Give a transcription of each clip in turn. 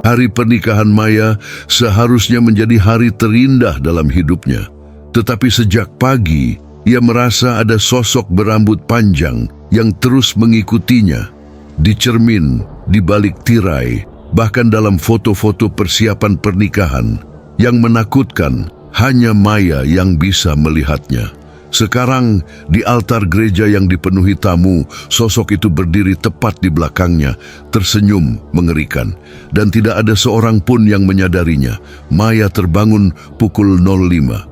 Hari pernikahan Maya seharusnya menjadi hari terindah dalam hidupnya. Tetapi sejak pagi, ia merasa ada sosok berambut panjang yang terus mengikutinya. Di cermin, di balik tirai, bahkan dalam foto-foto persiapan pernikahan. Yang menakutkan, hanya Maya yang bisa melihatnya. Sekarang, di altar gereja yang dipenuhi tamu, sosok itu berdiri tepat di belakangnya, tersenyum mengerikan. Dan tidak ada seorang pun yang menyadarinya. Maya terbangun pukul 05.30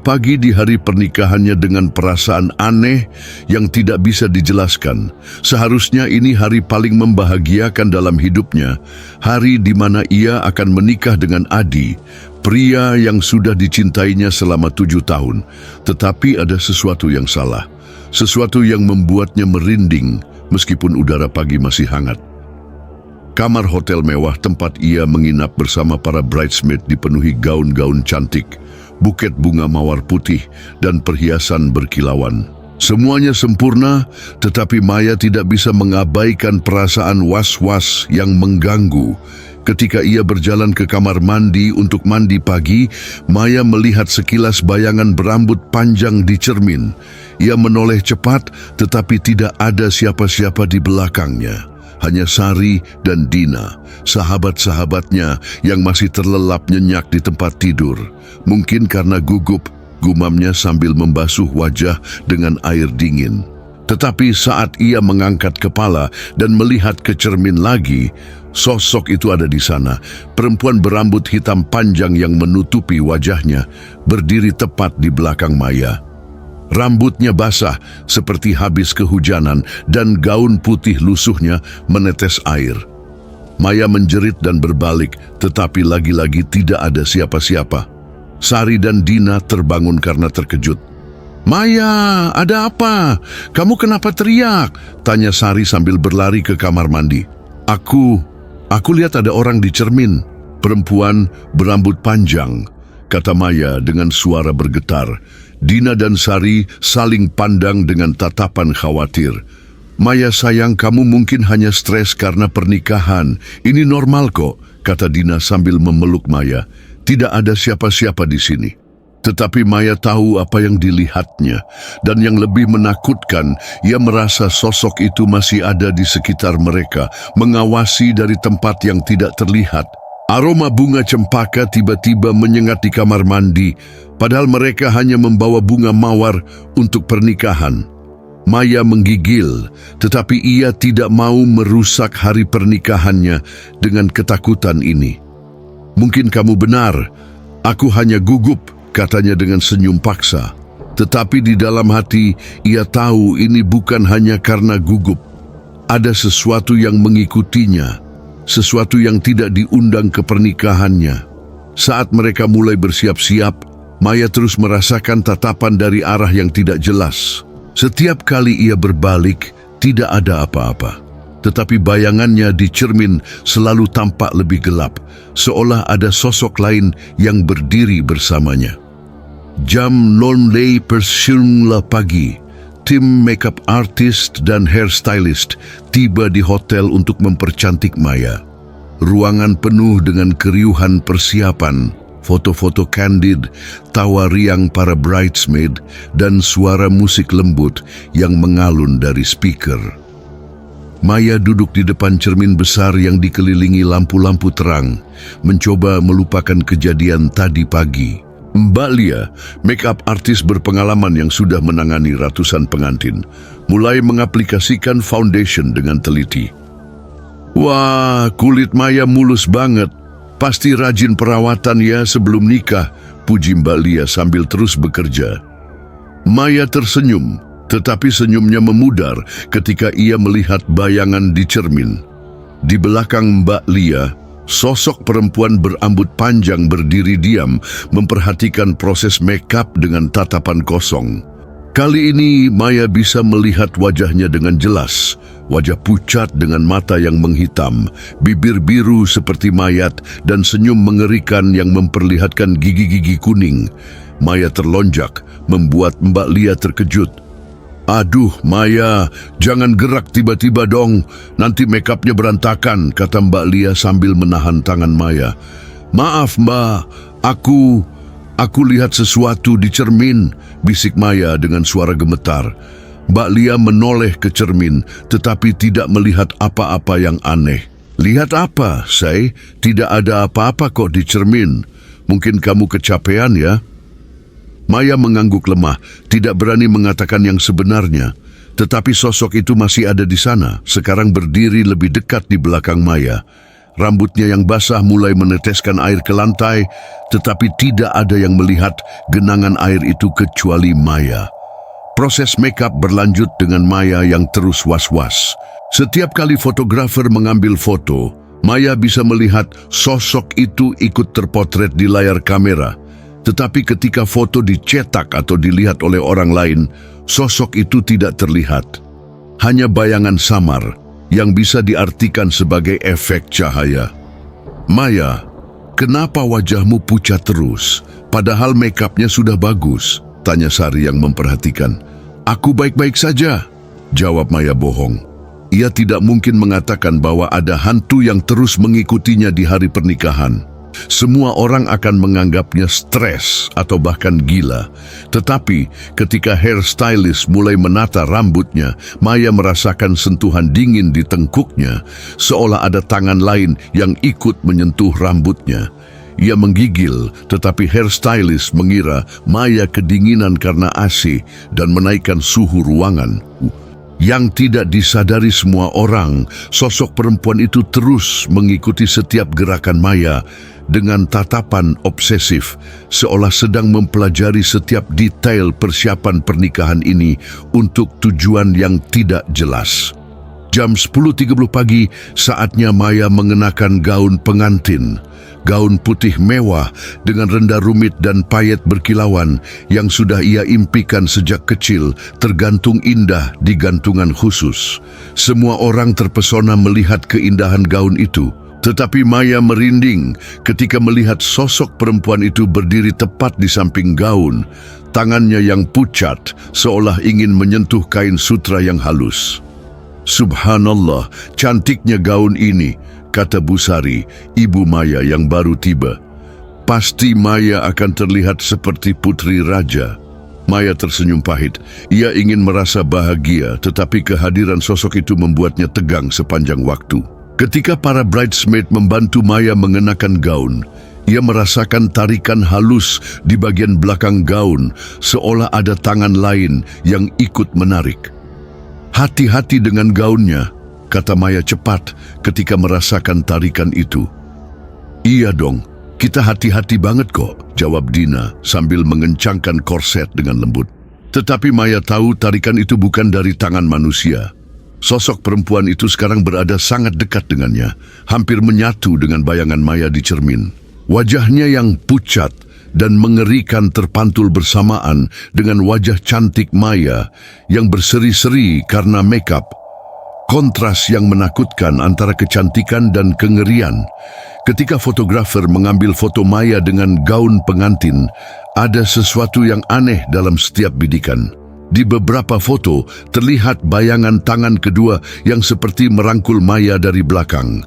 pagi di hari pernikahannya dengan perasaan aneh yang tidak bisa dijelaskan. Seharusnya ini hari paling membahagiakan dalam hidupnya. Hari di mana ia akan menikah dengan Adi, pria yang sudah dicintainya selama 7 tahun. Tetapi ada sesuatu yang salah. Sesuatu yang membuatnya merinding meskipun udara pagi masih hangat. Kamar hotel mewah tempat ia menginap bersama para bridesmaid dipenuhi gaun-gaun cantik, buket bunga mawar putih, dan perhiasan berkilauan. Semuanya sempurna, tetapi Maya tidak bisa mengabaikan perasaan was-was yang mengganggu. Ketika ia berjalan ke kamar mandi untuk mandi pagi, Maya melihat sekilas bayangan berambut panjang di cermin. Ia menoleh cepat, tetapi tidak ada siapa-siapa di belakangnya. Hanya Sari dan Dina, sahabat-sahabatnya yang masih terlelap nyenyak di tempat tidur. Mungkin karena gugup, gumamnya sambil membasuh wajah dengan air dingin. Tetapi saat ia mengangkat kepala dan melihat ke cermin lagi, sosok itu ada di sana. Perempuan berambut hitam panjang yang menutupi wajahnya, berdiri tepat di belakang Maya. Rambutnya basah seperti habis kehujanan dan gaun putih lusuhnya menetes air. Maya menjerit dan berbalik, tetapi lagi-lagi tidak ada siapa-siapa. Sari dan Dina terbangun karena terkejut. "Maya, ada apa? Kamu kenapa teriak?" tanya Sari sambil berlari ke kamar mandi. Aku lihat ada orang di cermin. Perempuan berambut panjang, kata Maya dengan suara bergetar. Dina dan Sari saling pandang dengan tatapan khawatir. "Maya sayang, kamu mungkin hanya stres karena pernikahan. Ini normal kok," kata Dina sambil memeluk Maya. "Tidak ada siapa-siapa di sini." Tetapi Maya tahu apa yang dilihatnya, dan yang lebih menakutkan, ia merasa sosok itu masih ada di sekitar mereka, mengawasi dari tempat yang tidak terlihat. Aroma bunga cempaka tiba-tiba menyengat di kamar mandi, padahal mereka hanya membawa bunga mawar untuk pernikahan. Maya menggigil, tetapi ia tidak mau merusak hari pernikahannya dengan ketakutan ini. "Mungkin kamu benar, aku hanya gugup," katanya dengan senyum paksa. Tetapi di dalam hati, ia tahu ini bukan hanya karena gugup. Ada sesuatu yang mengikutinya, sesuatu yang tidak diundang ke pernikahannya. Saat mereka mulai bersiap-siap, Maya terus merasakan tatapan dari arah yang tidak jelas. Setiap kali ia berbalik, tidak ada apa-apa. Tetapi bayangannya di cermin selalu tampak lebih gelap, seolah ada sosok lain yang berdiri bersamanya. Jam 09.00 pagi, tim makeup artist dan hairstylist tiba di hotel untuk mempercantik Maya. Ruangan penuh dengan keriuhan persiapan, foto-foto candid, tawa riang para bridesmaid, dan suara musik lembut yang mengalun dari speaker. Maya duduk di depan cermin besar yang dikelilingi lampu-lampu terang, mencoba melupakan kejadian tadi pagi. Mbak Lia, make-up artis berpengalaman yang sudah menangani ratusan pengantin, mulai mengaplikasikan foundation dengan teliti. "Wah, kulit Maya mulus banget. Pasti rajin perawatan ya sebelum nikah," puji Mbak Lia sambil terus bekerja. Maya tersenyum, tetapi senyumnya memudar ketika ia melihat bayangan di cermin. Di belakang Mbak Lia, sosok perempuan berambut panjang berdiri diam, memperhatikan proses makeup dengan tatapan kosong. Kali ini Maya bisa melihat wajahnya dengan jelas. Wajah pucat dengan mata yang menghitam, bibir biru seperti mayat, dan senyum mengerikan yang memperlihatkan gigi-gigi kuning. Maya terlonjak, membuat Mbak Lia terkejut. Aduh, Maya, jangan gerak tiba-tiba dong. Nanti makeupnya berantakan, kata Mbak Lia sambil menahan tangan Maya. Maaf, Mbak, aku lihat sesuatu di cermin, bisik Maya dengan suara gemetar. Mbak Lia menoleh ke cermin, tetapi tidak melihat apa-apa yang aneh. Lihat apa, Say? Tidak ada apa-apa kok di cermin. Mungkin kamu kecapean ya? Maya mengangguk lemah, tidak berani mengatakan yang sebenarnya. Tetapi sosok itu masih ada di sana, sekarang berdiri lebih dekat di belakang Maya. Rambutnya yang basah mulai meneteskan air ke lantai, tetapi tidak ada yang melihat genangan air itu kecuali Maya. Proses makeup berlanjut dengan Maya yang terus was-was. Setiap kali fotografer mengambil foto, Maya bisa melihat sosok itu ikut terpotret di layar kamera. Tetapi ketika foto dicetak atau dilihat oleh orang lain, sosok itu tidak terlihat. Hanya bayangan samar yang bisa diartikan sebagai efek cahaya. Maya, kenapa wajahmu pucat terus? Padahal makeupnya sudah bagus, tanya Sari yang memperhatikan. Aku baik-baik saja, jawab Maya bohong. Ia tidak mungkin mengatakan bahwa ada hantu yang terus mengikutinya di hari pernikahan. Semua orang akan menganggapnya stres atau bahkan gila. Tetapi ketika hairstylist mulai menata rambutnya, Maya merasakan sentuhan dingin di tengkuknya, seolah ada tangan lain yang ikut menyentuh rambutnya. Ia menggigil, tetapi hairstylist mengira Maya kedinginan karena AC dan menaikkan suhu ruangan. Yang tidak disadari semua orang, sosok perempuan itu terus mengikuti setiap gerakan Maya dengan tatapan obsesif, seolah sedang mempelajari setiap detail persiapan pernikahan ini untuk tujuan yang tidak jelas. Jam 10.30 pagi, saatnya Maya mengenakan gaun pengantin. Gaun putih mewah dengan rendah rumit dan payet berkilauan yang sudah ia impikan sejak kecil tergantung indah di gantungan khusus. Semua orang terpesona melihat keindahan gaun itu. Tetapi Maya merinding ketika melihat sosok perempuan itu berdiri tepat di samping gaun. Tangannya yang pucat seolah ingin menyentuh kain sutra yang halus. Subhanallah, cantiknya gaun ini, kata Bu Sari, ibu Maya yang baru tiba. Pasti Maya akan terlihat seperti putri raja. Maya tersenyum pahit. Ia ingin merasa bahagia, tetapi kehadiran sosok itu membuatnya tegang sepanjang waktu. Ketika para bridesmaid membantu Maya mengenakan gaun, ia merasakan tarikan halus di bagian belakang gaun, seolah ada tangan lain yang ikut menarik. Hati-hati dengan gaunnya, kata Maya cepat ketika merasakan tarikan itu. Iya dong, kita hati-hati banget kok, jawab Dina sambil mengencangkan korset dengan lembut. Tetapi Maya tahu tarikan itu bukan dari tangan manusia. Sosok perempuan itu sekarang berada sangat dekat dengannya, hampir menyatu dengan bayangan Maya di cermin. Wajahnya yang pucat dan mengerikan terpantul bersamaan dengan wajah cantik Maya yang berseri-seri karena makeup. Kontras yang menakutkan antara kecantikan dan kengerian. Ketika fotografer mengambil foto Maya dengan gaun pengantin, ada sesuatu yang aneh dalam setiap bidikan. Di beberapa foto, terlihat bayangan tangan kedua yang seperti merangkul Maya dari belakang.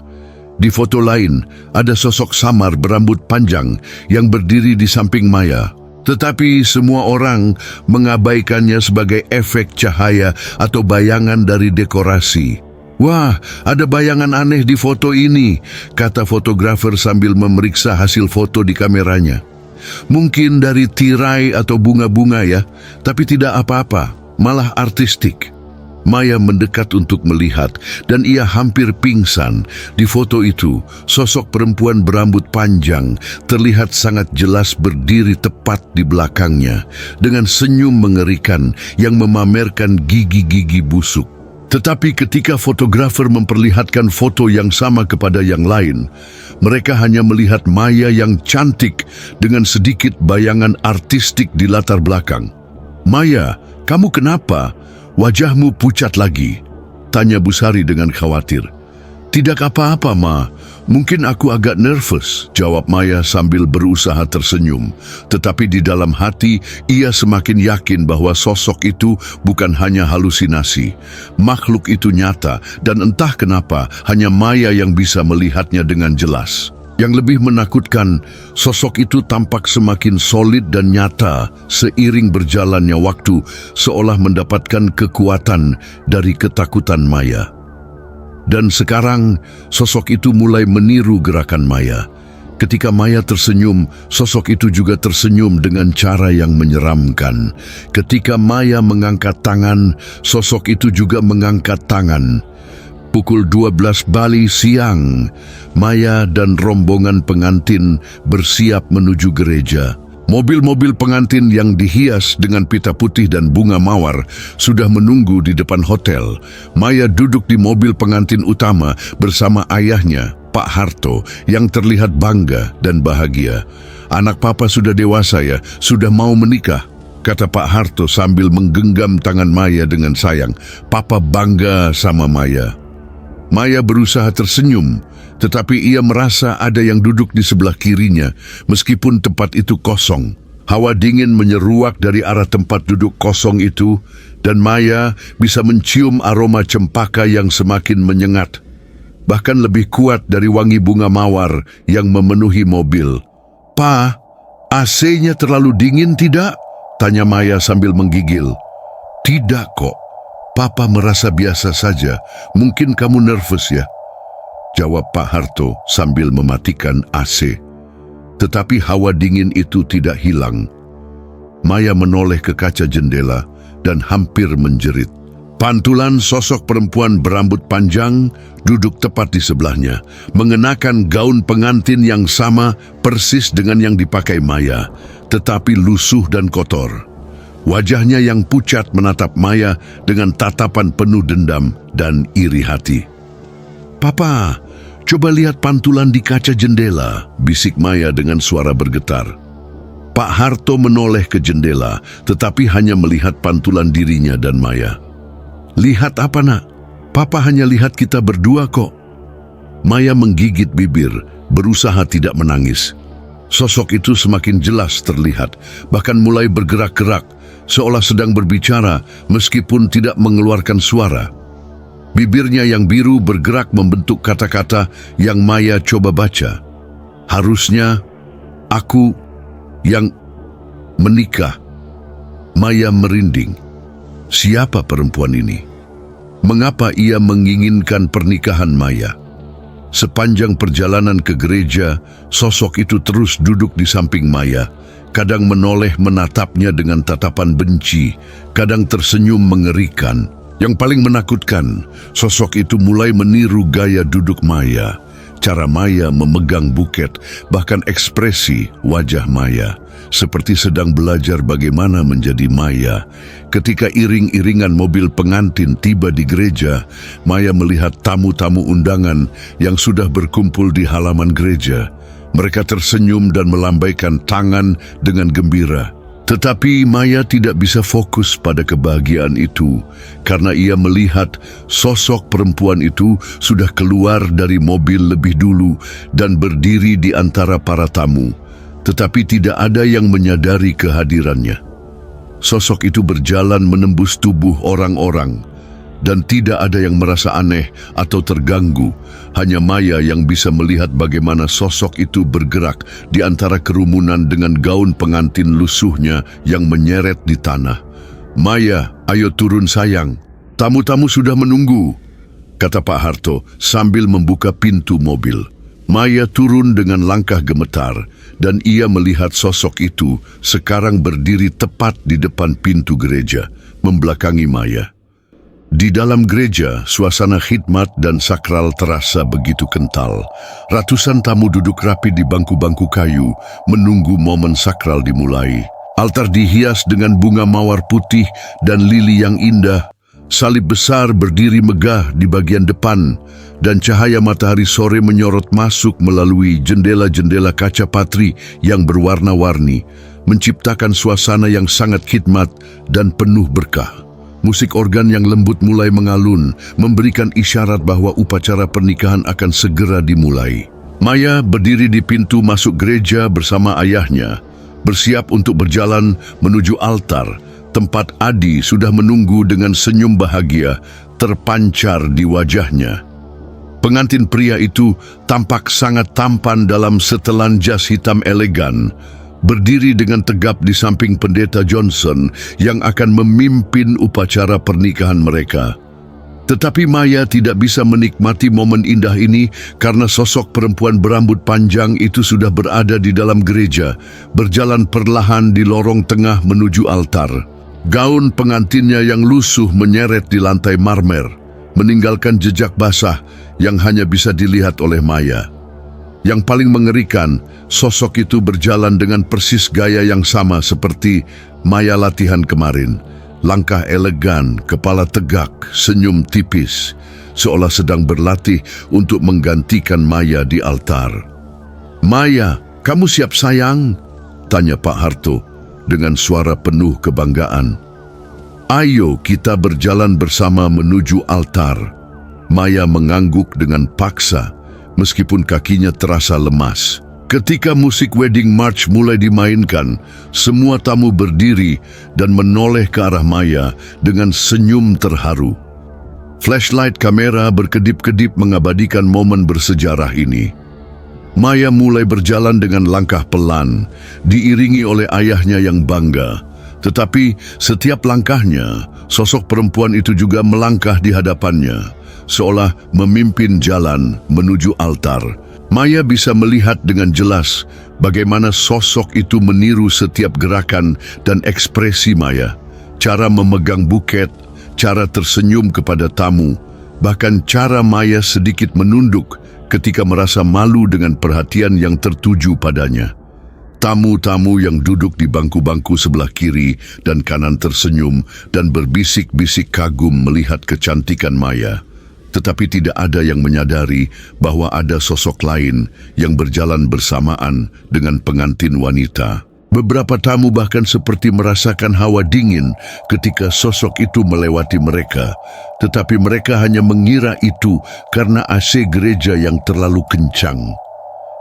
Di foto lain, ada sosok samar berambut panjang yang berdiri di samping Maya. Tetapi semua orang mengabaikannya sebagai efek cahaya atau bayangan dari dekorasi. Wah, ada bayangan aneh di foto ini, kata fotografer sambil memeriksa hasil foto di kameranya. Mungkin dari tirai atau bunga-bunga ya, tapi tidak apa-apa, malah artistik. Maya mendekat untuk melihat dan ia hampir pingsan. Di foto itu, sosok perempuan berambut panjang terlihat sangat jelas berdiri tepat di belakangnya dengan senyum mengerikan yang memamerkan gigi-gigi busuk. Tetapi ketika fotografer memperlihatkan foto yang sama kepada yang lain, mereka hanya melihat Maya yang cantik dengan sedikit bayangan artistik di latar belakang. Maya, kamu kenapa? Wajahmu pucat lagi, tanya Bu Sari dengan khawatir. Tidak apa-apa, Ma. Mungkin aku agak nervous, jawab Maya sambil berusaha tersenyum. Tetapi di dalam hati, ia semakin yakin bahwa sosok itu bukan hanya halusinasi. Makhluk itu nyata, dan entah kenapa hanya Maya yang bisa melihatnya dengan jelas. Yang lebih menakutkan, sosok itu tampak semakin solid dan nyata seiring berjalannya waktu, seolah mendapatkan kekuatan dari ketakutan Maya. Dan sekarang, sosok itu mulai meniru gerakan Maya. Ketika Maya tersenyum, sosok itu juga tersenyum dengan cara yang menyeramkan. Ketika Maya mengangkat tangan, sosok itu juga mengangkat tangan. Pukul 12 Bali siang, Maya dan rombongan pengantin bersiap menuju gereja. Mobil-mobil pengantin yang dihias dengan pita putih dan bunga mawar sudah menunggu di depan hotel. Maya duduk di mobil pengantin utama bersama ayahnya, Pak Harto, yang terlihat bangga dan bahagia. "Anak papa sudah dewasa ya, sudah mau menikah," kata Pak Harto sambil menggenggam tangan Maya dengan sayang. "Papa bangga sama Maya." Maya berusaha tersenyum, tetapi ia merasa ada yang duduk di sebelah kirinya, meskipun tempat itu kosong. Hawa dingin menyeruak dari arah tempat duduk kosong itu, dan Maya bisa mencium aroma cempaka yang semakin menyengat, bahkan lebih kuat dari wangi bunga mawar yang memenuhi mobil. "Pa, AC-nya terlalu dingin tidak?" tanya Maya sambil menggigil. "Tidak kok. Papa merasa biasa saja. Mungkin kamu nervous ya?" jawab Pak Harto sambil mematikan AC. Tetapi hawa dingin itu tidak hilang. Maya menoleh ke kaca jendela dan hampir menjerit. Pantulan sosok perempuan berambut panjang duduk tepat di sebelahnya, mengenakan gaun pengantin yang sama persis dengan yang dipakai Maya, tetapi lusuh dan kotor. Wajahnya yang pucat menatap Maya dengan tatapan penuh dendam dan iri hati. "Papa, coba lihat pantulan di kaca jendela," bisik Maya dengan suara bergetar. Pak Harto menoleh ke jendela, tetapi hanya melihat pantulan dirinya dan Maya. "Lihat apa, Nak? Papa hanya lihat kita berdua kok." Maya menggigit bibir, berusaha tidak menangis. Sosok itu semakin jelas terlihat, bahkan mulai bergerak-gerak, seolah sedang berbicara meskipun tidak mengeluarkan suara. Bibirnya yang biru bergerak membentuk kata-kata yang Maya coba baca. "Harusnya aku yang menikah." Maya merinding. Siapa perempuan ini? Mengapa ia menginginkan pernikahan Maya? Sepanjang perjalanan ke gereja, sosok itu terus duduk di samping Maya, kadang menoleh menatapnya dengan tatapan benci, kadang tersenyum mengerikan. Yang paling menakutkan, sosok itu mulai meniru gaya duduk Maya, cara Maya memegang buket, bahkan ekspresi wajah Maya, seperti sedang belajar bagaimana menjadi Maya. Ketika iring-iringan mobil pengantin tiba di gereja, Maya melihat tamu-tamu undangan yang sudah berkumpul di halaman gereja. Mereka tersenyum dan melambaikan tangan dengan gembira. Tetapi Maya tidak bisa fokus pada kebahagiaan itu, karena ia melihat sosok perempuan itu sudah keluar dari mobil lebih dulu dan berdiri di antara para tamu. Tetapi tidak ada yang menyadari kehadirannya. Sosok itu berjalan menembus tubuh orang-orang, dan tidak ada yang merasa aneh atau terganggu. Hanya Maya yang bisa melihat bagaimana sosok itu bergerak di antara kerumunan dengan gaun pengantin lusuhnya yang menyeret di tanah. "Maya, ayo turun sayang. Tamu-tamu sudah menunggu," kata Pak Harto sambil membuka pintu mobil. Maya turun dengan langkah gemetar, dan ia melihat sosok itu sekarang berdiri tepat di depan pintu gereja, membelakangi Maya. Di dalam gereja, suasana khidmat dan sakral terasa begitu kental. Ratusan tamu duduk rapi di bangku-bangku kayu, menunggu momen sakral dimulai. Altar dihias dengan bunga mawar putih dan lili yang indah. Salib besar berdiri megah di bagian depan, dan cahaya matahari sore menyorot masuk melalui jendela-jendela kaca patri yang berwarna-warni, menciptakan suasana yang sangat khidmat dan penuh berkah. Musik organ yang lembut mulai mengalun, memberikan isyarat bahwa upacara pernikahan akan segera dimulai. Maya berdiri di pintu masuk gereja bersama ayahnya, bersiap untuk berjalan menuju altar, tempat Adi sudah menunggu dengan senyum bahagia terpancar di wajahnya. Pengantin pria itu tampak sangat tampan dalam setelan jas hitam elegan, berdiri dengan tegap di samping pendeta Johnson yang akan memimpin upacara pernikahan mereka. Tetapi Maya tidak bisa menikmati momen indah ini karena sosok perempuan berambut panjang itu sudah berada di dalam gereja, berjalan perlahan di lorong tengah menuju altar. Gaun pengantinnya yang lusuh menyeret di lantai marmer, meninggalkan jejak basah yang hanya bisa dilihat oleh Maya. Yang paling mengerikan, sosok itu berjalan dengan persis gaya yang sama seperti Maya latihan kemarin. Langkah elegan, kepala tegak, senyum tipis, seolah sedang berlatih untuk menggantikan Maya di altar. "Maya, kamu siap sayang?" tanya Pak Harto dengan suara penuh kebanggaan. "Ayo kita berjalan bersama menuju altar." Maya mengangguk dengan paksa, meskipun kakinya terasa lemas. Ketika musik wedding march mulai dimainkan, semua tamu berdiri dan menoleh ke arah Maya dengan senyum terharu. Flashlight kamera berkedip-kedip mengabadikan momen bersejarah ini. Maya mulai berjalan dengan langkah pelan, diiringi oleh ayahnya yang bangga. Tetapi setiap langkahnya, sosok perempuan itu juga melangkah di hadapannya, seolah memimpin jalan menuju altar. Maya bisa melihat dengan jelas bagaimana sosok itu meniru setiap gerakan dan ekspresi Maya. Cara memegang buket, cara tersenyum kepada tamu, bahkan cara Maya sedikit menunduk ketika merasa malu dengan perhatian yang tertuju padanya. Tamu-tamu yang duduk di bangku-bangku sebelah kiri dan kanan tersenyum dan berbisik-bisik kagum melihat kecantikan Maya. Tetapi tidak ada yang menyadari bahwa ada sosok lain yang berjalan bersamaan dengan pengantin wanita. Beberapa tamu bahkan seperti merasakan hawa dingin ketika sosok itu melewati mereka. Tetapi mereka hanya mengira itu karena AC gereja yang terlalu kencang.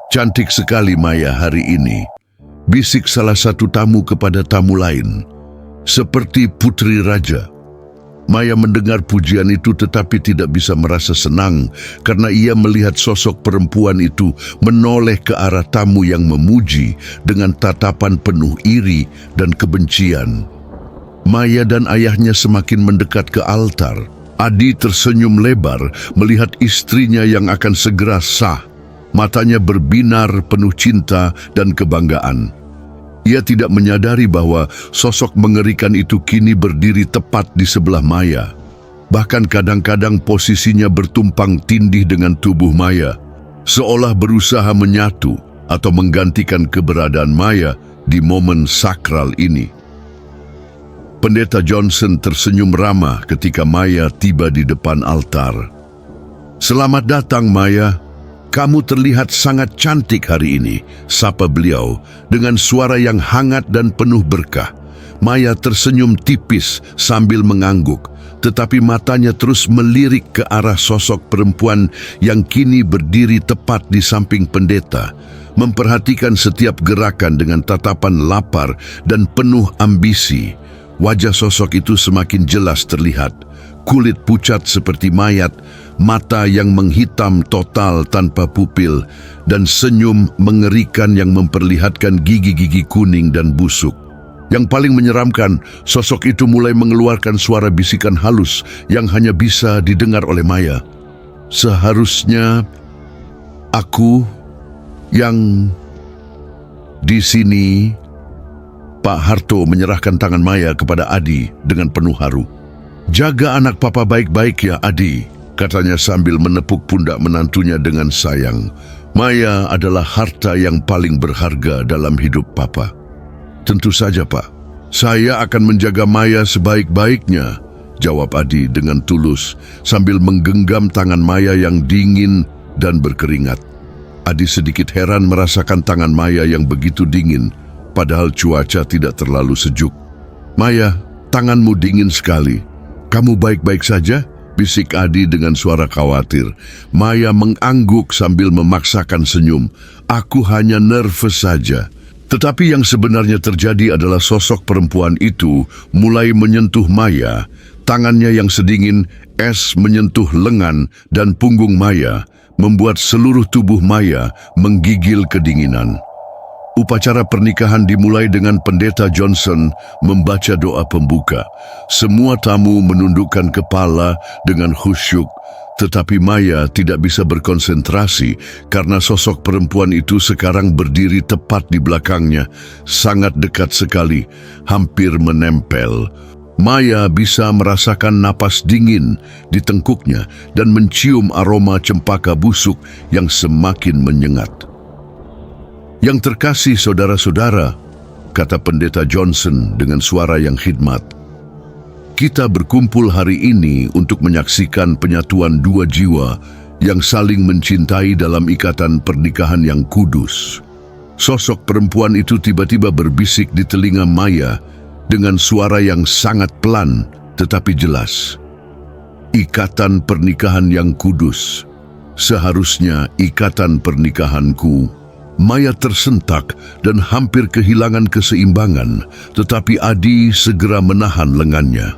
"Cantik sekali Maya hari ini," bisik salah satu tamu kepada tamu lain. "Seperti putri raja." Maya mendengar pujian itu tetapi tidak bisa merasa senang karena ia melihat sosok perempuan itu menoleh ke arah tamu yang memuji dengan tatapan penuh iri dan kebencian. Maya dan ayahnya semakin mendekat ke altar. Adi tersenyum lebar melihat istrinya yang akan segera sah. Matanya berbinar penuh cinta dan kebanggaan. Ia tidak menyadari bahwa sosok mengerikan itu kini berdiri tepat di sebelah Maya. Bahkan kadang-kadang posisinya bertumpang tindih dengan tubuh Maya, seolah berusaha menyatu atau menggantikan keberadaan Maya di momen sakral ini. Pendeta Johnson tersenyum ramah ketika Maya tiba di depan altar. "Selamat datang Maya. Kamu terlihat sangat cantik hari ini," sapa beliau dengan suara yang hangat dan penuh berkah. Maya tersenyum tipis sambil mengangguk, tetapi matanya terus melirik ke arah sosok perempuan yang kini berdiri tepat di samping pendeta, memperhatikan setiap gerakan dengan tatapan lapar dan penuh ambisi. Wajah sosok itu semakin jelas terlihat, kulit pucat seperti mayat, mata yang menghitam total tanpa pupil, dan senyum mengerikan yang memperlihatkan gigi-gigi kuning dan busuk. Yang paling menyeramkan, sosok itu mulai mengeluarkan suara bisikan halus yang hanya bisa didengar oleh Maya. "Seharusnya aku yang di sini." Pak Harto menyerahkan tangan Maya kepada Adi dengan penuh haru. "Jaga anak papa baik-baik ya Adi," katanya sambil menepuk pundak menantunya dengan sayang. "Maya adalah harta yang paling berharga dalam hidup papa." "Tentu saja Pak, saya akan menjaga Maya sebaik-baiknya," jawab Adi dengan tulus sambil menggenggam tangan Maya yang dingin dan berkeringat. Adi sedikit heran merasakan tangan Maya yang begitu dingin, padahal cuaca tidak terlalu sejuk. "Maya, tanganmu dingin sekali. Kamu baik-baik saja? Bisik Adi dengan suara khawatir. Maya mengangguk sambil memaksakan senyum. Aku hanya nervous saja. Tetapi yang sebenarnya terjadi adalah sosok perempuan itu mulai menyentuh Maya. Tangannya yang sedingin es menyentuh lengan dan punggung Maya, membuat seluruh tubuh Maya menggigil kedinginan. Upacara pernikahan dimulai dengan Pendeta Johnson membaca doa pembuka. Semua tamu menundukkan kepala dengan khusyuk, tetapi Maya tidak bisa berkonsentrasi karena sosok perempuan itu sekarang berdiri tepat di belakangnya, sangat dekat sekali, hampir menempel. Maya bisa merasakan napas dingin di tengkuknya dan mencium aroma cempaka busuk yang semakin menyengat. Yang terkasih saudara-saudara, kata Pendeta Johnson dengan suara yang khidmat, kita berkumpul hari ini untuk menyaksikan penyatuan dua jiwa yang saling mencintai dalam ikatan pernikahan yang kudus. Sosok perempuan itu tiba-tiba berbisik di telinga Maya dengan suara yang sangat pelan tetapi jelas. Ikatan pernikahan yang kudus, seharusnya ikatan pernikahanku. Maya tersentak dan hampir kehilangan keseimbangan, tetapi Adi segera menahan lengannya.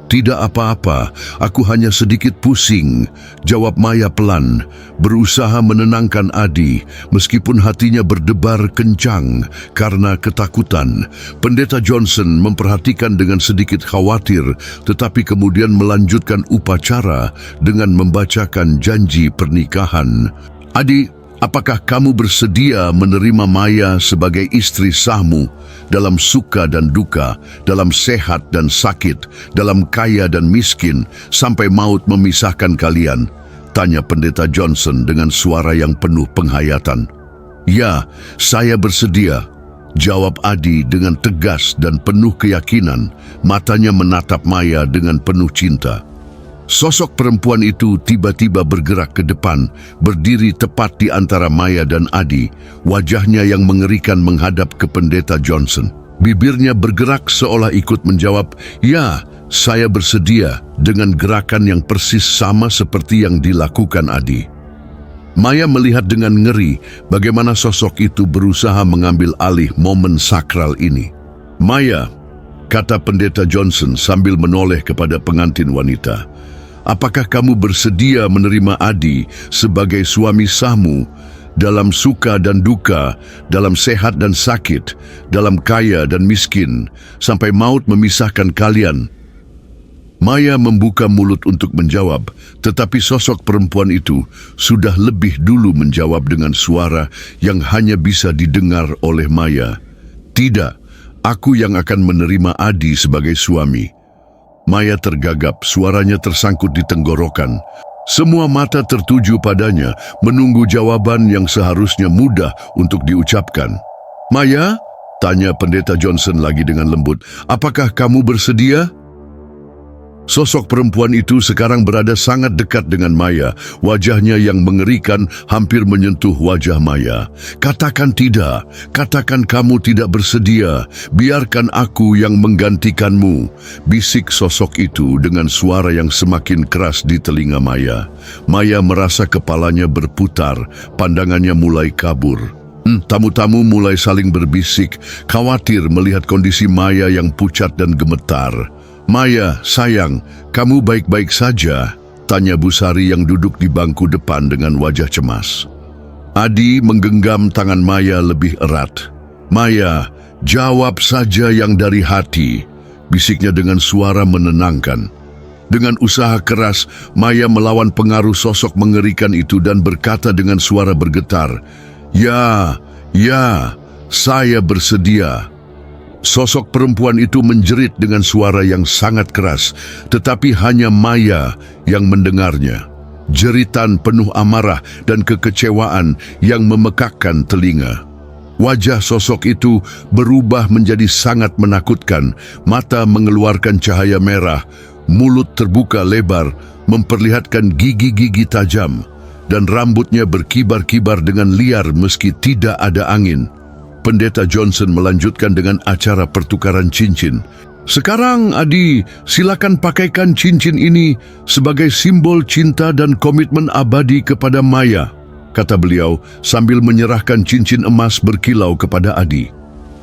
Tidak apa-apa, aku hanya sedikit pusing, jawab Maya pelan, berusaha menenangkan Adi, meskipun hatinya berdebar kencang karena ketakutan. Pendeta Johnson memperhatikan dengan sedikit khawatir, tetapi kemudian melanjutkan upacara dengan membacakan janji pernikahan. Adi, apakah kamu bersedia menerima Maya sebagai istri sahmu dalam suka dan duka, dalam sehat dan sakit, dalam kaya dan miskin, sampai maut memisahkan kalian? Tanya Pendeta Johnson dengan suara yang penuh penghayatan. Ya, saya bersedia, jawab Adi dengan tegas dan penuh keyakinan, matanya menatap Maya dengan penuh cinta. Sosok perempuan itu tiba-tiba bergerak ke depan, berdiri tepat di antara Maya dan Adi, wajahnya yang mengerikan menghadap ke Pendeta Johnson. Bibirnya bergerak seolah ikut menjawab, "Ya, saya bersedia," dengan gerakan yang persis sama seperti yang dilakukan Adi. Maya melihat dengan ngeri bagaimana sosok itu berusaha mengambil alih momen sakral ini. "Maya," kata Pendeta Johnson sambil menoleh kepada pengantin wanita, "apakah kamu bersedia menerima Adi sebagai suami sahmu dalam suka dan duka, dalam sehat dan sakit, dalam kaya dan miskin, sampai maut memisahkan kalian?" Maya membuka mulut untuk menjawab, tetapi sosok perempuan itu sudah lebih dulu menjawab dengan suara yang hanya bisa didengar oleh Maya. "Tidak, aku yang akan menerima Adi sebagai suami." Maya tergagap, suaranya tersangkut di tenggorokan. Semua mata tertuju padanya, menunggu jawaban yang seharusnya mudah untuk diucapkan. "Maya?" tanya Pendeta Johnson lagi dengan lembut. "Apakah kamu bersedia?" Sosok perempuan itu sekarang berada sangat dekat dengan Maya, wajahnya yang mengerikan hampir menyentuh wajah Maya. "Katakan tidak, katakan kamu tidak bersedia, biarkan aku yang menggantikanmu," bisik sosok itu dengan suara yang semakin keras di telinga Maya. Maya merasa kepalanya berputar, pandangannya mulai kabur. Tamu-tamu mulai saling berbisik, khawatir melihat kondisi Maya yang pucat dan gemetar. "Maya, sayang, kamu baik-baik saja?" tanya Bu Sari yang duduk di bangku depan dengan wajah cemas. Adi menggenggam tangan Maya lebih erat. "Maya, jawab saja yang dari hati," bisiknya dengan suara menenangkan. Dengan usaha keras, Maya melawan pengaruh sosok mengerikan itu dan berkata dengan suara bergetar, "Ya, saya bersedia." Sosok perempuan itu menjerit dengan suara yang sangat keras, tetapi hanya Maya yang mendengarnya. Jeritan penuh amarah dan kekecewaan yang memekakkan telinga. Wajah sosok itu berubah menjadi sangat menakutkan, mata mengeluarkan cahaya merah, mulut terbuka lebar, memperlihatkan gigi-gigi tajam, dan rambutnya berkibar-kibar dengan liar meski tidak ada angin. Pendeta Johnson melanjutkan dengan acara pertukaran cincin. Sekarang, Adi, silakan pakaikan cincin ini sebagai simbol cinta dan komitmen abadi kepada Maya, kata beliau sambil menyerahkan cincin emas berkilau kepada Adi.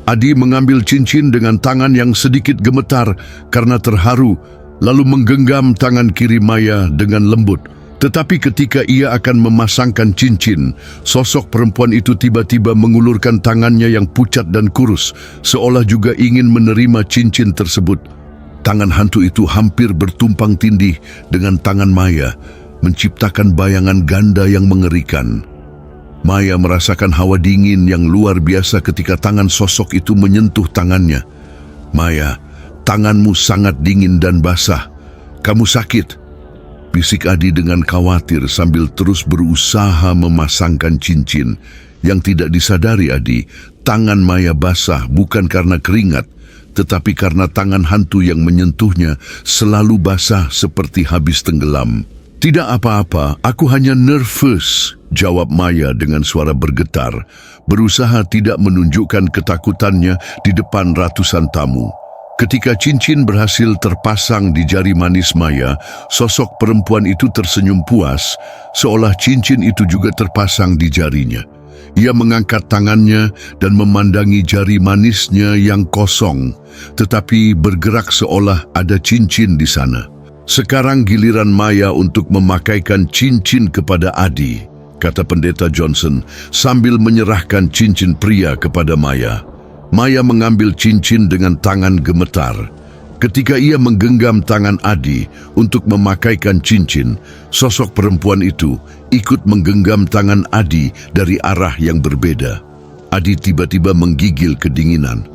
Adi mengambil cincin dengan tangan yang sedikit gemetar karena terharu, lalu menggenggam tangan kiri Maya dengan lembut. Tetapi ketika ia akan memasangkan cincin, sosok perempuan itu tiba-tiba mengulurkan tangannya yang pucat dan kurus, seolah juga ingin menerima cincin tersebut. Tangan hantu itu hampir bertumpang tindih dengan tangan Maya, menciptakan bayangan ganda yang mengerikan. Maya merasakan hawa dingin yang luar biasa ketika tangan sosok itu menyentuh tangannya. "Maya, tanganmu sangat dingin dan basah. Kamu sakit?" bisik Adi dengan khawatir sambil terus berusaha memasangkan cincin. Yang tidak disadari Adi, tangan Maya basah bukan karena keringat, tetapi karena tangan hantu yang menyentuhnya selalu basah seperti habis tenggelam. "Tidak apa-apa, aku hanya nervous," jawab Maya dengan suara bergetar, berusaha tidak menunjukkan ketakutannya di depan ratusan tamu. Ketika cincin berhasil terpasang di jari manis Maya, sosok perempuan itu tersenyum puas, seolah cincin itu juga terpasang di jarinya. Ia mengangkat tangannya dan memandangi jari manisnya yang kosong, tetapi bergerak seolah ada cincin di sana. "Sekarang giliran Maya untuk memakaikan cincin kepada Adi," kata Pendeta Johnson sambil menyerahkan cincin pria kepada Maya. Maya mengambil cincin dengan tangan gemetar. Ketika ia menggenggam tangan Adi untuk memakaikan cincin, sosok perempuan itu ikut menggenggam tangan Adi dari arah yang berbeda. Adi tiba-tiba menggigil kedinginan.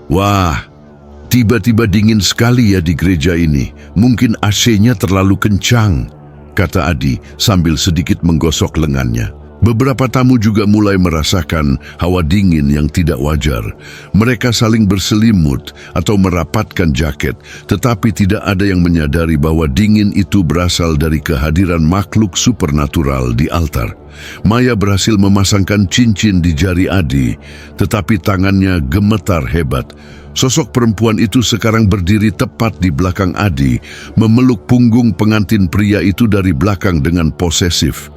"Wah, tiba-tiba dingin sekali ya di gereja ini. Mungkin AC-nya terlalu kencang," kata Adi sambil sedikit menggosok lengannya. Beberapa tamu juga mulai merasakan hawa dingin yang tidak wajar. Mereka saling berselimut atau merapatkan jaket, tetapi tidak ada yang menyadari bahwa dingin itu berasal dari kehadiran makhluk supernatural di altar. Maya berhasil memasangkan cincin di jari Adi, tetapi tangannya gemetar hebat. Sosok perempuan itu sekarang berdiri tepat di belakang Adi, memeluk punggung pengantin pria itu dari belakang dengan posesif.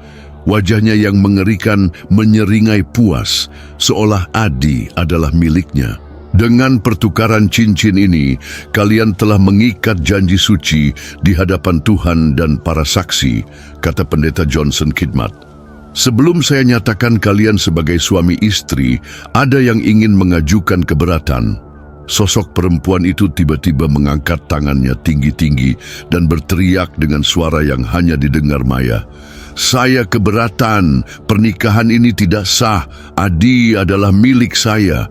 Wajahnya yang mengerikan menyeringai puas, seolah Adi adalah miliknya. "Dengan pertukaran cincin ini, kalian telah mengikat janji suci di hadapan Tuhan dan para saksi," kata Pendeta Johnson Khidmat. "Sebelum saya nyatakan kalian sebagai suami istri, ada yang ingin mengajukan keberatan." Sosok perempuan itu tiba-tiba mengangkat tangannya tinggi-tinggi dan berteriak dengan suara yang hanya didengar Maya. "Saya keberatan, pernikahan ini tidak sah. Adi adalah milik saya."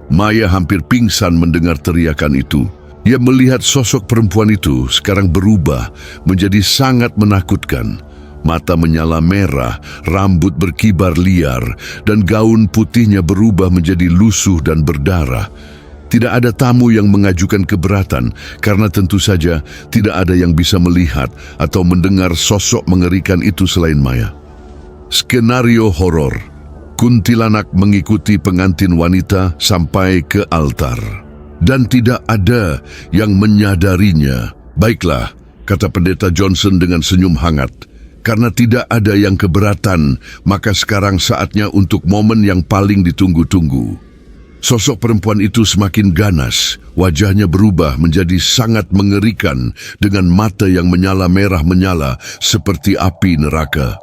Maya hampir pingsan mendengar teriakan itu. Ia melihat sosok perempuan itu sekarang berubah menjadi sangat menakutkan. Mata menyala merah, rambut berkibar liar, dan gaun putihnya berubah menjadi lusuh dan berdarah. Tidak ada tamu yang mengajukan keberatan karena tentu saja tidak ada yang bisa melihat atau mendengar sosok mengerikan itu selain Maya. Skenario horor. Kuntilanak mengikuti pengantin wanita sampai ke altar. Dan tidak ada yang menyadarinya. "Baiklah," kata Pendeta Johnson dengan senyum hangat. "Karena tidak ada yang keberatan, maka sekarang saatnya untuk momen yang paling ditunggu-tunggu." Sosok perempuan itu semakin ganas, wajahnya berubah menjadi sangat mengerikan dengan mata yang menyala merah menyala seperti api neraka.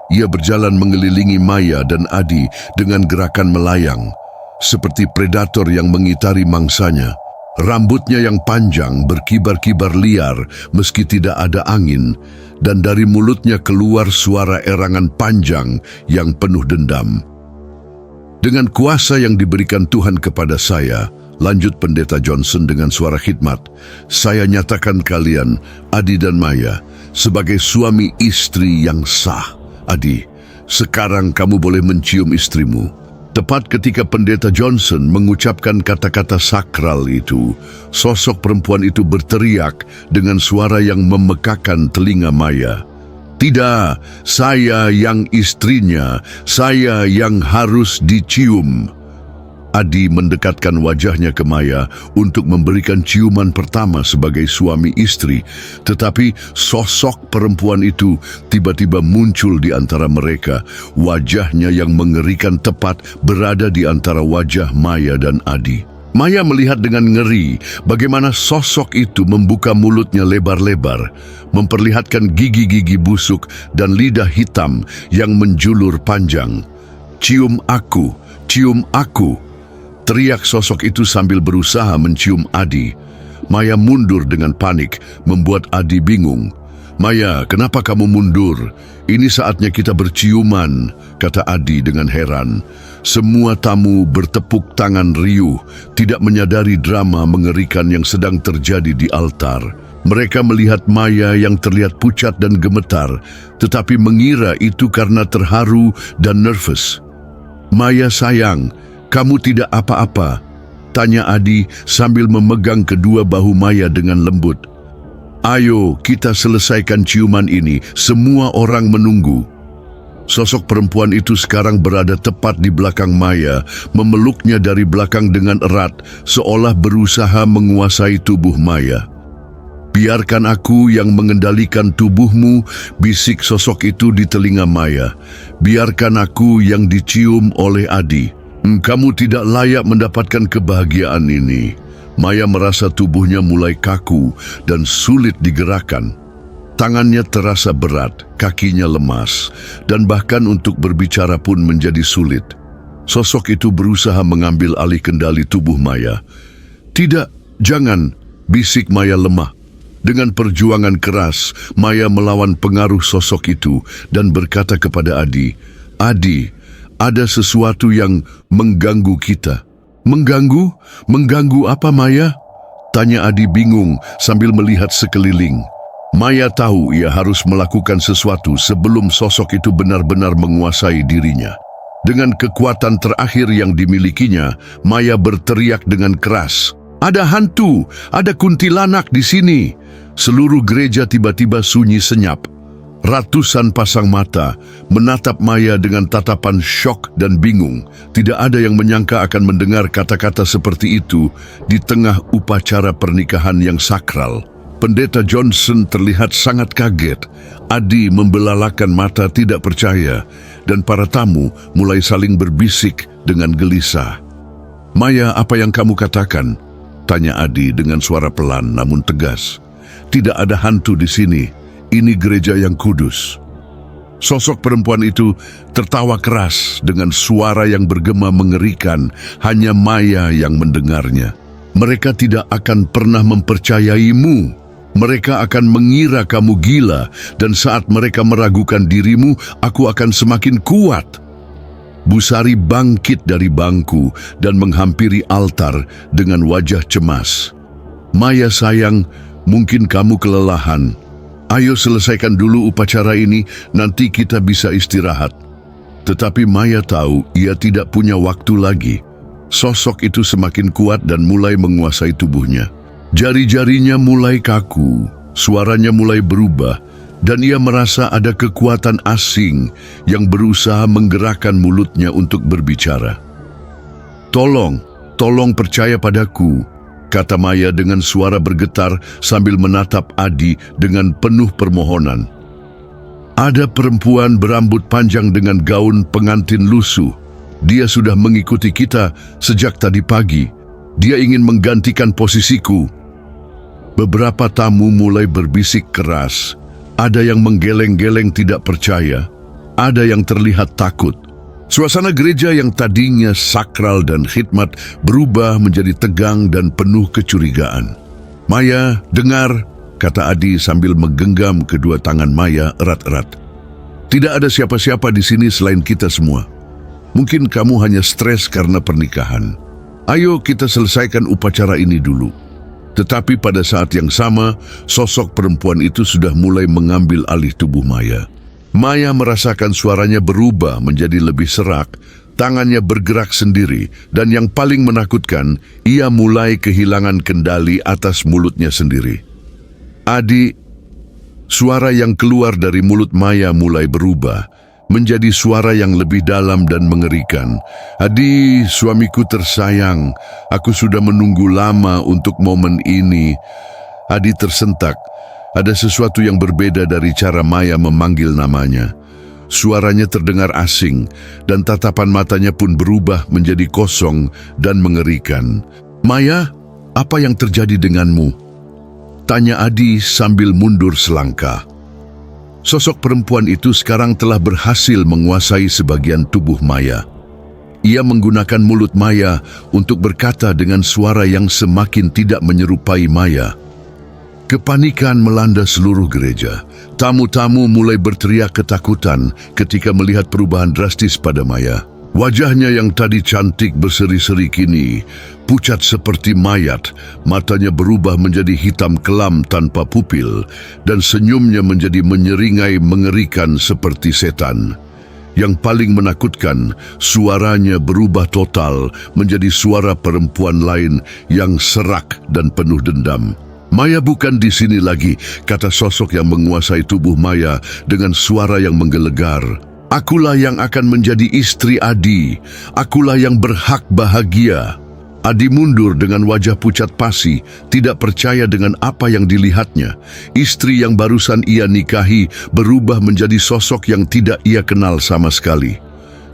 Ia berjalan mengelilingi Maya dan Adi dengan gerakan melayang, seperti predator yang mengitari mangsanya. Rambutnya yang panjang berkibar-kibar liar meski tidak ada angin, dan dari mulutnya keluar suara erangan panjang yang penuh dendam. "Dengan kuasa yang diberikan Tuhan kepada saya," lanjut Pendeta Johnson dengan suara khidmat, "saya nyatakan kalian, Adi dan Maya, sebagai suami istri yang sah. Adi, sekarang kamu boleh mencium istrimu." Tepat ketika Pendeta Johnson mengucapkan kata-kata sakral itu, sosok perempuan itu berteriak dengan suara yang memekakan telinga Maya. "Tidak, saya yang istrinya, saya yang harus dicium." Adi mendekatkan wajahnya ke Maya untuk memberikan ciuman pertama sebagai suami istri, tetapi sosok perempuan itu tiba-tiba muncul di antara mereka. Wajahnya yang mengerikan tepat berada di antara wajah Maya dan Adi. Maya melihat dengan ngeri bagaimana sosok itu membuka mulutnya lebar-lebar, memperlihatkan gigi-gigi busuk dan lidah hitam yang menjulur panjang. "Cium aku, cium aku!" teriak sosok itu sambil berusaha mencium Adi. Maya mundur dengan panik, membuat Adi bingung. "Maya, kenapa kamu mundur? Ini saatnya kita berciuman," kata Adi dengan heran. Semua tamu bertepuk tangan riuh, tidak menyadari drama mengerikan yang sedang terjadi di altar. Mereka melihat Maya yang terlihat pucat dan gemetar, tetapi mengira itu karena terharu dan nervous. "Maya sayang, kamu tidak apa-apa?" tanya Adi sambil memegang kedua bahu Maya dengan lembut. "Ayo, kita selesaikan ciuman ini, semua orang menunggu." Sosok perempuan itu sekarang berada tepat di belakang Maya, memeluknya dari belakang dengan erat, seolah berusaha menguasai tubuh Maya. "Biarkan aku yang mengendalikan tubuhmu," bisik sosok itu di telinga Maya. "Biarkan aku yang dicium oleh Adi. Kamu tidak layak mendapatkan kebahagiaan ini." Maya merasa tubuhnya mulai kaku dan sulit digerakkan. Tangannya terasa berat, kakinya lemas, dan bahkan untuk berbicara pun menjadi sulit. Sosok itu berusaha mengambil alih kendali tubuh Maya. "Tidak, jangan," bisik Maya lemah. Dengan perjuangan keras, Maya melawan pengaruh sosok itu dan berkata kepada Adi, "Adi, ada sesuatu yang mengganggu kita." "Mengganggu? Mengganggu apa, Maya?" tanya Adi bingung sambil melihat sekeliling. Maya tahu ia harus melakukan sesuatu sebelum sosok itu benar-benar menguasai dirinya. Dengan kekuatan terakhir yang dimilikinya, Maya berteriak dengan keras, "Ada hantu! Ada kuntilanak di sini!" Seluruh gereja tiba-tiba sunyi senyap. Ratusan pasang mata menatap Maya dengan tatapan syok dan bingung. Tidak ada yang menyangka akan mendengar kata-kata seperti itu di tengah upacara pernikahan yang sakral. Pendeta Johnson terlihat sangat kaget. Adi membelalakan mata tidak percaya, dan para tamu mulai saling berbisik dengan gelisah. "Maya, apa yang kamu katakan?" tanya Adi dengan suara pelan namun tegas. "Tidak ada hantu di sini. Ini gereja yang kudus." Sosok perempuan itu tertawa keras dengan suara yang bergema mengerikan. Hanya Maya yang mendengarnya. "Mereka tidak akan pernah mempercayaimu. Mereka akan mengira kamu gila, dan saat mereka meragukan dirimu, aku akan semakin kuat." Busari bangkit dari bangku dan menghampiri altar dengan wajah cemas. "Maya sayang, mungkin kamu kelelahan. Ayo selesaikan dulu upacara ini, nanti kita bisa istirahat." Tetapi Maya tahu ia tidak punya waktu lagi. Sosok itu semakin kuat dan mulai menguasai tubuhnya. Jari-jarinya mulai kaku, suaranya mulai berubah, dan ia merasa ada kekuatan asing yang berusaha menggerakkan mulutnya untuk berbicara. Tolong percaya padaku," kata Maya dengan suara bergetar sambil menatap Adi dengan penuh permohonan. "Ada perempuan berambut panjang dengan gaun pengantin lusuh. Dia sudah mengikuti kita sejak tadi pagi. Dia ingin menggantikan posisiku." Beberapa tamu mulai berbisik keras. Ada yang menggeleng-geleng tidak percaya. Ada yang terlihat takut. Suasana gereja yang tadinya sakral dan khidmat berubah menjadi tegang dan penuh kecurigaan. "Maya, dengar," kata Adi sambil menggenggam kedua tangan Maya erat-erat. "Tidak ada siapa-siapa di sini selain kita semua. Mungkin kamu hanya stres karena pernikahan. Ayo kita selesaikan upacara ini dulu." Tetapi pada saat yang sama, sosok perempuan itu sudah mulai mengambil alih tubuh Maya. Maya merasakan suaranya berubah menjadi lebih serak, tangannya bergerak sendiri, dan yang paling menakutkan, ia mulai kehilangan kendali atas mulutnya sendiri. "Adi," suara yang keluar dari mulut Maya mulai berubah, menjadi suara yang lebih dalam dan mengerikan. Adi, suamiku tersayang, aku sudah menunggu lama untuk momen ini. Adi tersentak. Ada sesuatu yang berbeda dari cara Maya memanggil namanya. Suaranya terdengar asing, dan tatapan matanya pun berubah menjadi kosong dan mengerikan. "Maya, apa yang terjadi denganmu?" tanya Adi sambil mundur selangkah. Sosok perempuan itu sekarang telah berhasil menguasai sebagian tubuh Maya. Ia menggunakan mulut Maya untuk berkata dengan suara yang semakin tidak menyerupai Maya. Kepanikan melanda seluruh gereja. Tamu-tamu mulai berteriak ketakutan ketika melihat perubahan drastis pada Maya. Wajahnya yang tadi cantik berseri-seri kini pucat seperti mayat, matanya berubah menjadi hitam kelam tanpa pupil, dan senyumnya menjadi menyeringai mengerikan seperti setan. Yang paling menakutkan, suaranya berubah total menjadi suara perempuan lain yang serak dan penuh dendam. "Maya bukan di sini lagi," kata sosok yang menguasai tubuh Maya dengan suara yang menggelegar. "Akulah yang akan menjadi istri Adi. Akulah yang berhak bahagia." Adi mundur dengan wajah pucat pasi, tidak percaya dengan apa yang dilihatnya. Istri yang barusan ia nikahi berubah menjadi sosok yang tidak ia kenal sama sekali.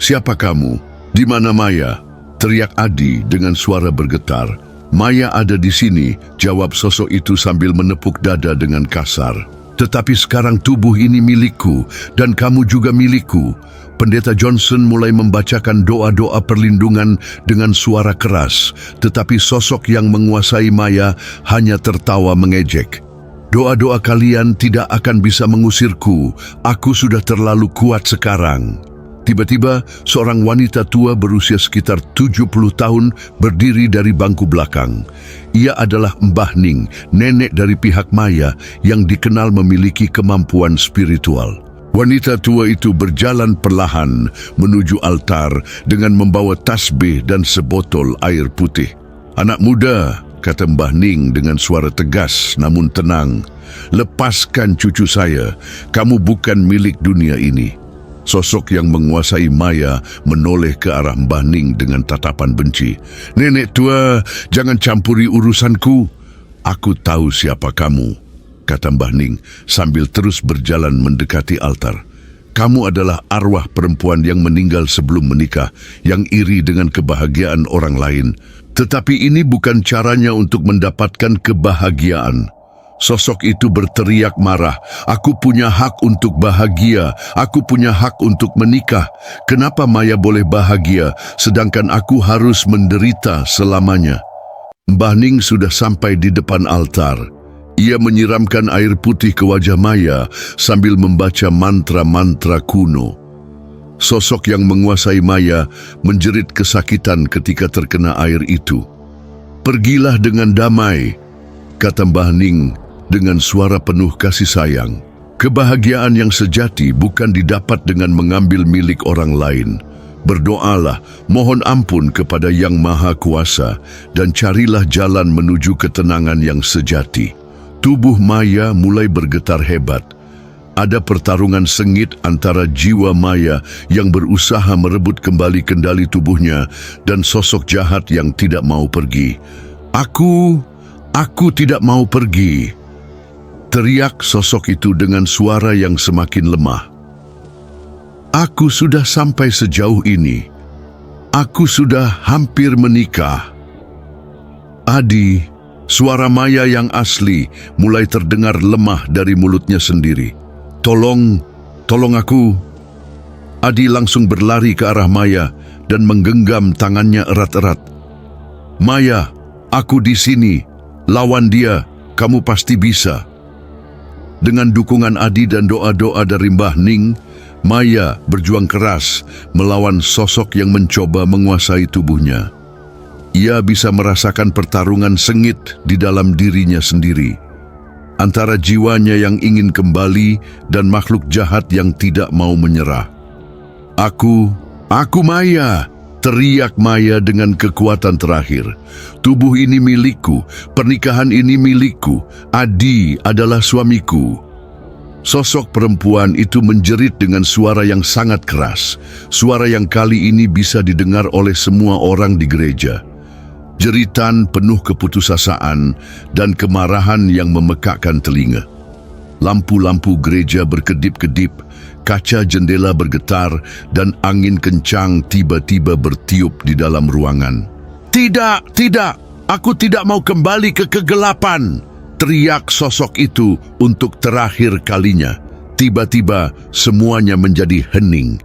"Siapa kamu? Di mana Maya?" teriak Adi dengan suara bergetar. "Maya ada di sini," jawab sosok itu sambil menepuk dada dengan kasar. "Tetapi sekarang tubuh ini milikku dan kamu juga milikku." Pendeta Johnson mulai membacakan doa-doa perlindungan dengan suara keras, tetapi sosok yang menguasai Maya hanya tertawa mengejek. "Doa-doa kalian tidak akan bisa mengusirku. Aku sudah terlalu kuat sekarang." Tiba-tiba, seorang wanita tua berusia sekitar 70 tahun berdiri dari bangku belakang. Ia adalah Mbah Ning, nenek dari pihak Maya yang dikenal memiliki kemampuan spiritual. Wanita tua itu berjalan perlahan menuju altar dengan membawa tasbih dan sebotol air putih. "Anak muda," kata Mbah Ning dengan suara tegas namun tenang, "lepaskan cucu saya. Kamu bukan milik dunia ini." Sosok yang menguasai Maya menoleh ke arah Mbah Ning dengan tatapan benci. "Nenek tua, jangan campuri urusanku." "Aku tahu siapa kamu," kata Mbah Ning sambil terus berjalan mendekati altar. "Kamu adalah arwah perempuan yang meninggal sebelum menikah, yang iri dengan kebahagiaan orang lain. Tetapi ini bukan caranya untuk mendapatkan kebahagiaan." Sosok itu berteriak marah, "Aku punya hak untuk bahagia, aku punya hak untuk menikah. Kenapa Maya boleh bahagia, sedangkan aku harus menderita selamanya?" Mbah Ning sudah sampai di depan altar. Ia menyiramkan air putih ke wajah Maya sambil membaca mantra-mantra kuno. Sosok yang menguasai Maya menjerit kesakitan ketika terkena air itu. "Pergilah dengan damai," kata Mbah Ning dengan suara penuh kasih sayang. "Kebahagiaan yang sejati bukan didapat dengan mengambil milik orang lain. Berdoalah, mohon ampun kepada Yang Maha Kuasa, dan carilah jalan menuju ketenangan yang sejati." Tubuh Maya mulai bergetar hebat. Ada pertarungan sengit antara jiwa Maya yang berusaha merebut kembali kendali tubuhnya dan sosok jahat yang tidak mau pergi. Aku tidak mau pergi," teriak sosok itu dengan suara yang semakin lemah. "Aku sudah sampai sejauh ini. Aku sudah hampir menikah." "Adi," suara Maya yang asli mulai terdengar lemah dari mulutnya sendiri. Tolong aku." Adi langsung berlari ke arah Maya dan menggenggam tangannya erat-erat. "Maya, aku di sini. Lawan dia, kamu pasti bisa." Dengan dukungan Adi dan doa-doa dari Mbah Ning, Maya berjuang keras melawan sosok yang mencoba menguasai tubuhnya. Ia bisa merasakan pertarungan sengit di dalam dirinya sendiri, antara jiwanya yang ingin kembali dan makhluk jahat yang tidak mau menyerah. Aku Maya!" teriak Maya dengan kekuatan terakhir. "Tubuh ini milikku, pernikahan ini milikku, Adi adalah suamiku." Sosok perempuan itu menjerit dengan suara yang sangat keras, suara yang kali ini bisa didengar oleh semua orang di gereja. Jeritan penuh keputusasaan dan kemarahan yang memekakkan telinga. Lampu-lampu gereja berkedip-kedip, kaca jendela bergetar, dan angin kencang tiba-tiba bertiup di dalam ruangan. "Tidak, tidak, aku tidak mau kembali ke kegelapan!" teriak sosok itu untuk terakhir kalinya. Tiba-tiba semuanya menjadi hening.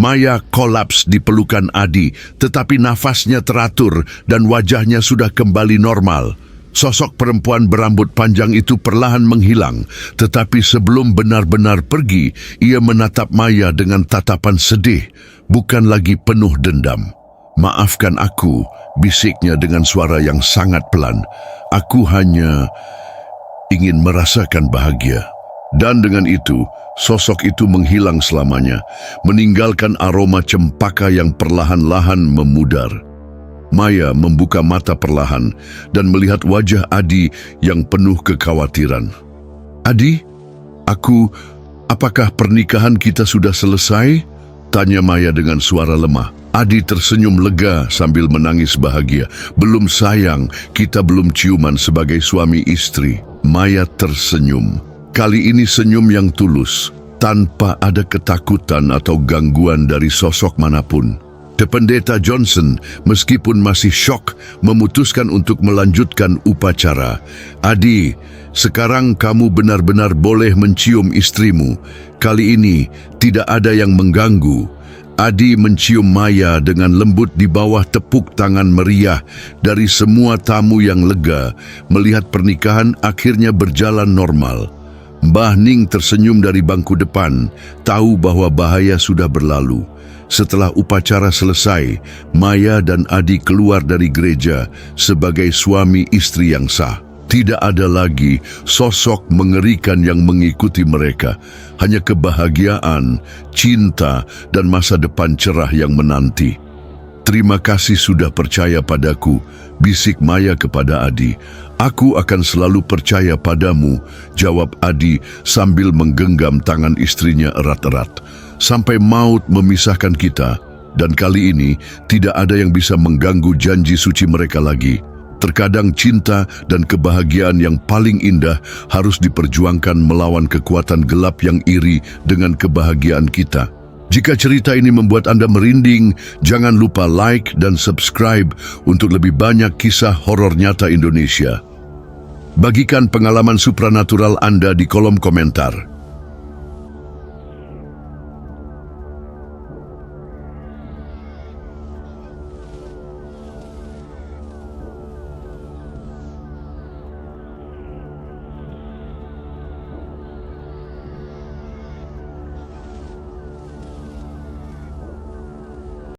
Maya kolaps di pelukan Adi, tetapi nafasnya teratur dan wajahnya sudah kembali normal. Sosok perempuan berambut panjang itu perlahan menghilang, tetapi sebelum benar-benar pergi, ia menatap Maya dengan tatapan sedih, bukan lagi penuh dendam. "Maafkan aku," bisiknya dengan suara yang sangat pelan. "Aku hanya ingin merasakan bahagia." Dan dengan itu, sosok itu menghilang selamanya, meninggalkan aroma cempaka yang perlahan-lahan memudar. Maya membuka mata perlahan dan melihat wajah Adi yang penuh kekhawatiran. "Adi, apakah pernikahan kita sudah selesai?" tanya Maya dengan suara lemah. Adi tersenyum lega sambil menangis bahagia. "Belum sayang, kita belum ciuman sebagai suami istri." Maya tersenyum. Kali ini senyum yang tulus, tanpa ada ketakutan atau gangguan dari sosok manapun. Pendeta Johnson, meskipun masih syok, memutuskan untuk melanjutkan upacara. "Adi, sekarang kamu benar-benar boleh mencium istrimu. Kali ini tidak ada yang mengganggu." Adi mencium Maya dengan lembut di bawah tepuk tangan meriah dari semua tamu yang lega melihat pernikahan akhirnya berjalan normal. Mbah Ning tersenyum dari bangku depan, tahu bahwa bahaya sudah berlalu. Setelah upacara selesai, Maya dan Adi keluar dari gereja sebagai suami istri yang sah. Tidak ada lagi sosok mengerikan yang mengikuti mereka. Hanya kebahagiaan, cinta, dan masa depan cerah yang menanti. "Terima kasih sudah percaya padaku," bisik Maya kepada Adi. "Aku akan selalu percaya padamu," jawab Adi sambil menggenggam tangan istrinya erat-erat. "Sampai maut memisahkan kita, dan kali ini tidak ada yang bisa mengganggu janji suci mereka lagi." Terkadang cinta dan kebahagiaan yang paling indah harus diperjuangkan melawan kekuatan gelap yang iri dengan kebahagiaan kita. Jika cerita ini membuat Anda merinding, jangan lupa like dan subscribe untuk lebih banyak kisah horor nyata Indonesia. Bagikan pengalaman supranatural Anda di kolom komentar.